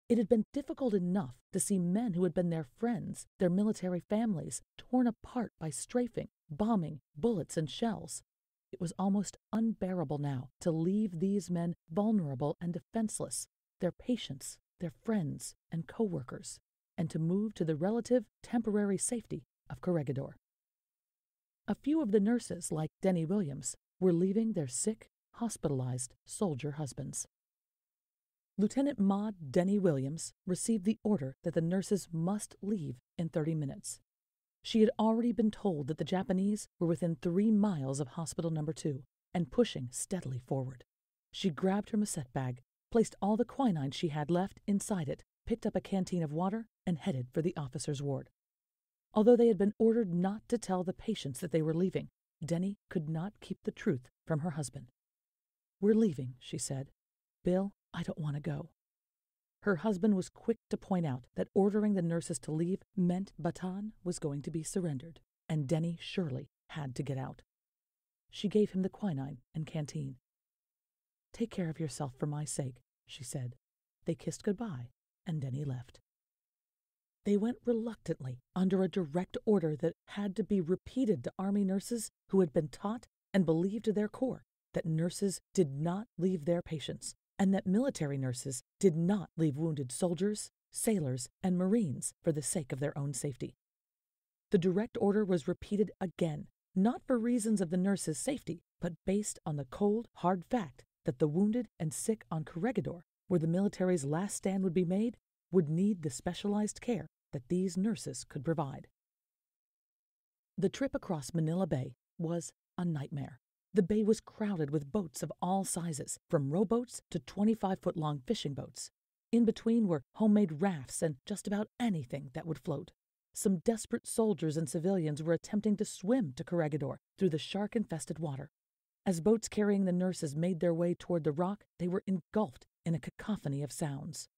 It had been difficult enough to see men who had been their friends, their military families, torn apart by strafing, bombing, bullets, and shells. It was almost unbearable now to leave these men vulnerable and defenseless, their patients, their friends, and co-workers, and to move to the relative temporary safety of Corregidor. A few of the nurses, like Denny Williams, were leaving their sick, hospitalized soldier husbands. Lieutenant Maud Denny Williams received the order that the nurses must leave in 30 minutes. She had already been told that the Japanese were within 3 miles of Hospital No. 2 and pushing steadily forward. She grabbed her musette bag, placed all the quinine she had left inside it, picked up a canteen of water, and headed for the officers' ward. Although they had been ordered not to tell the patients that they were leaving, Denny could not keep the truth from her husband. "We're leaving," she said. "Bill, I don't want to go." Her husband was quick to point out that ordering the nurses to leave meant Bataan was going to be surrendered, and Denny surely had to get out. She gave him the quinine and canteen. "Take care of yourself for my sake," she said. They kissed goodbye, and Denny left. They went reluctantly under a direct order that had to be repeated to Army nurses who had been taught and believed to their core that nurses did not leave their patients, and that military nurses did not leave wounded soldiers, sailors, and Marines for the sake of their own safety. The direct order was repeated again, not for reasons of the nurses' safety, but based on the cold, hard fact that the wounded and sick on Corregidor, where the military's last stand would be made, would need the specialized care that these nurses could provide. The trip across Manila Bay was a nightmare. The bay was crowded with boats of all sizes, from rowboats to 25-foot-long fishing boats. In between were homemade rafts and just about anything that would float. Some desperate soldiers and civilians were attempting to swim to Corregidor through the shark-infested water. As boats carrying the nurses made their way toward the rock, they were engulfed in a cacophony of sounds.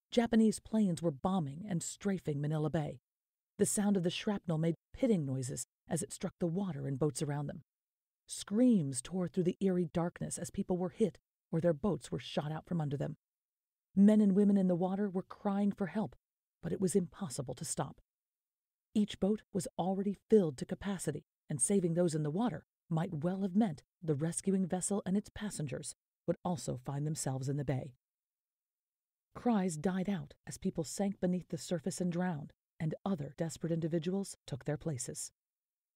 Japanese planes were bombing and strafing Manila Bay. The sound of the shrapnel made pitting noises as it struck the water and boats around them. Screams tore through the eerie darkness as people were hit or their boats were shot out from under them. Men and women in the water were crying for help, but it was impossible to stop. Each boat was already filled to capacity, and saving those in the water might well have meant the rescuing vessel and its passengers would also find themselves in the bay. Cries died out as people sank beneath the surface and drowned, and other desperate individuals took their places.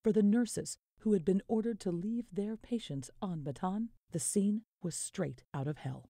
For the nurses who had been ordered to leave their patients on Bataan, the scene was straight out of hell.